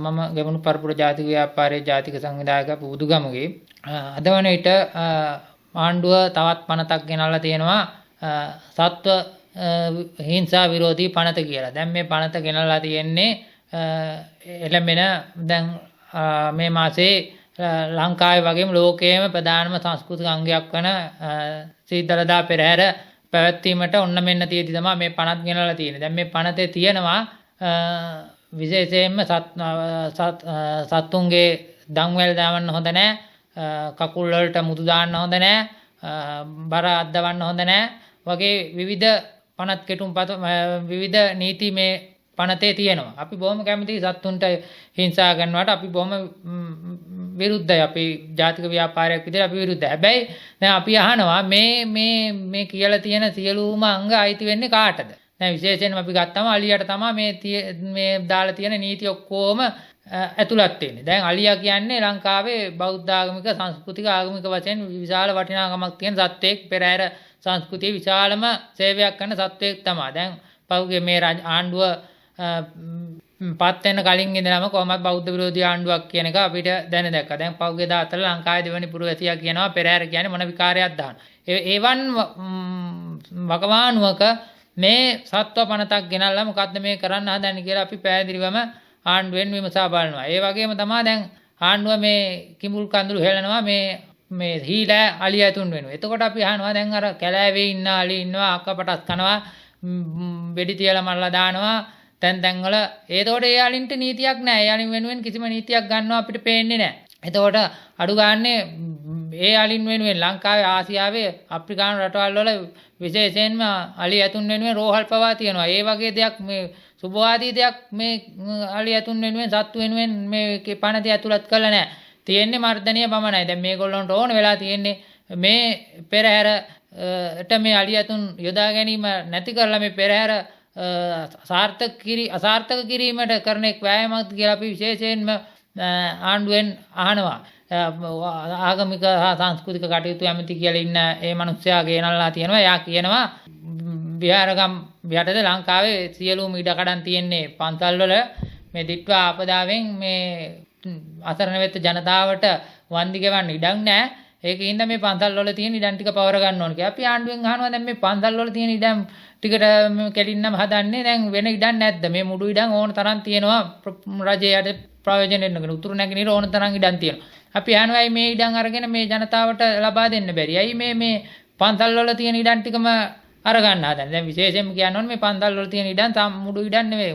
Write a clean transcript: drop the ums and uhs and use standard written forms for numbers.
මම ගැමුණු පරපුර ජාතික ව්‍යාපාරයේ ජාතික සංවිධායක පුදුගමගේ අද වන විට ආණ්ඩුව තවත් පනතක් ගෙනල්ලා තියෙනවා සත්ව හිංසා විරෝධී පනත කියලා. දැන් මේ පනත ගෙනල්ලා තියෙන්නේ එළඹෙන දැන් මේ මාසේ ලංකාවේ වගේම ලෝකයේම ප්‍රධානම සංස්කෘතික අංගයක් වන සීතලදා පෙරහැර පැවැත්වීමට ඔන්න මෙන්න තියෙදි තමයි මේ පනත් ගෙනල්ලා තියෙන්නේ. දැන් මේ පනතේ තියෙනවා විශේෂයෙන්ම සත්තුන්ගේ දන්වැල් දාවන්න හොඳ නැහැ, කකුල් වලට මුතු දාන්න හොඳ නැහැ, බර අද්දවන්න හොඳ නැහැ වගේ විවිධ පනත් කෙටුම්පත විවිධ නීති මේ පනතේ තියෙනවා. අපි බොහොම කැමතියි සත්තුන්ට හිංසා කරනවට අපි බොහොම විරුද්ධයි. අපි ජාතික ව්‍යාපාරයක් විදිහට අපි විරුද්ධයි. හැබැයි දැන් අපි අහනවා මේ කියලා තියෙන සියලුම අංග අයිති වෙන්නේ කාටද? දැන් විශේෂයෙන්ම අපි ගත්තම අලියට තමයි මේ දාලා තියෙන නීති ඔක්කොම ඇතුළත් වෙන්නේ. දැන් අලියා කියන්නේ ලංකාවේ බෞද්ධ ආගමික සංස්කෘතික ආගමික වශයෙන් විශාල වටිනාකමක් තියෙන සත්වයක්, පෙරහැර සංස්කෘතියේ විශාලම සේවයක් කරන සත්වයක් තමයි. දැන් පහුගිය මේ ආණ්ඩුව පත් වෙන කලින් ඉඳලම කොහොමද බෞද්ධ විරෝධී ආණ්ඩුවක් කියන එක අපිට දැන දැක්කා. දැන් පහුගිය දාතල ලංකාවේ දෙවනි පුරවැසියා කියනවා පෙරහැර කියන්නේ මොන විකාරයක් දාන. ඒවන් වකවානුවක මේ සත්ව පනතක් ගෙනල්ලා මොකද්ද මේ කරන්න හදන්නේ කියලා අපි පැහැදිලිවම ආණ්ඩුවෙන් විමසා බලනවා. ඒ වගේම තමයි දැන් ආණ්ඩුව මේ කිඹුල් කඳුළු හෙලනවා මේ හීලෑ අලිය ඇතුන් වෙනවා. එතකොට අපි අහනවා දැන් අර කැලෑවේ ඉන්න අලි ඉන්නවා, අක්කපටස් කනවා, වෙඩි තියලා මල්ලා දානවා තැන් වල. ඒතකොට ඒ අලින්ට නීතියක් නැහැ. ඒ අලින් වෙනුවෙන් කිසිම නීතියක් ගන්නවා අපිට පේන්නේ නැහැ. එතකොට අඩු ගානේ ඒ අලින් වෙනුවෙන් ලංකාවේ ආසියාවේ අප්‍රිකානු රටවල් වල විශේෂයෙන්ම අලි ඇතුන් වෙනුවෙන් රෝහල් පවා තියෙනවා. ඒ වගේ දෙයක් මේ සුභවාදී දෙයක් මේ අලි ඇතුන් වෙනුවෙන් සත්තු වෙනුවෙන් මේ පනතේ ඇතුළත් කරලා නැහැ. තියෙන්නේ මර්ධනීය පමණයි. දැන් මේගොල්ලොන්ට ඕන වෙලා තියෙන්නේ මේ පෙරහැරට මේ අලි ඇතුන් යොදා ගැනීම නැති කරලා මේ පෙරහැර අසාර්ථක කිරීමට කරන එක් වෑයමක් කියලා අපි විශේෂයෙන්ම ආණ්ඩුවෙන් අහනවා. ආගමික හා සංස්කෘතික කටයුතු ඇමති කියලා ඉන්න ඒ මිනිස්සයා ගෙනල්ලා තියෙනවා. එයා කියනවා විහාරගම් යටතේ ලංකාවේ සියලුම ඉඩකඩම් තියෙන්නේ පන්සල් වල මේ දිට්වා ආපදාවෙන් මේ අසරණ වෙච්ච ජනතාවට වන්දි ගෙවන්න ඉඩක් නැහැ. ඒකින්ද මේ පන්සල් වල තියෙන ඉඩම් ටික පවර ගන්න ඕන කියලා. අපි ආණ්ඩුවෙන් අහනවා දැන් මේ පන්සල් වල තියෙන ඉඩම් ටිකට කෙලින්නම හදන්නේ දැන් වෙන ඉඩම් නැද්ද? මේ මුඩු ඉඩම් ඕන තරම් තියෙනවා රජයට ප්‍රයෝජන වෙනකන්. උතුරු නැගෙනහිර ඕන තරම් ඉඩම් තියෙනවා. අපි අහනවා මේ ඉඩම් අරගෙන මේ ජනතාවට ලබා දෙන්න බැරි. ඇයි මේ පන්සල් වල තියෙන ඉඩම් ටිකම අරගන්න හදන්නේ? දැන් විශේෂයෙන්ම කියන්න ඕනේ මේ පන්සල් වල තියෙන ඉඩම් මුඩු ඉඩම් නෙවෙයි.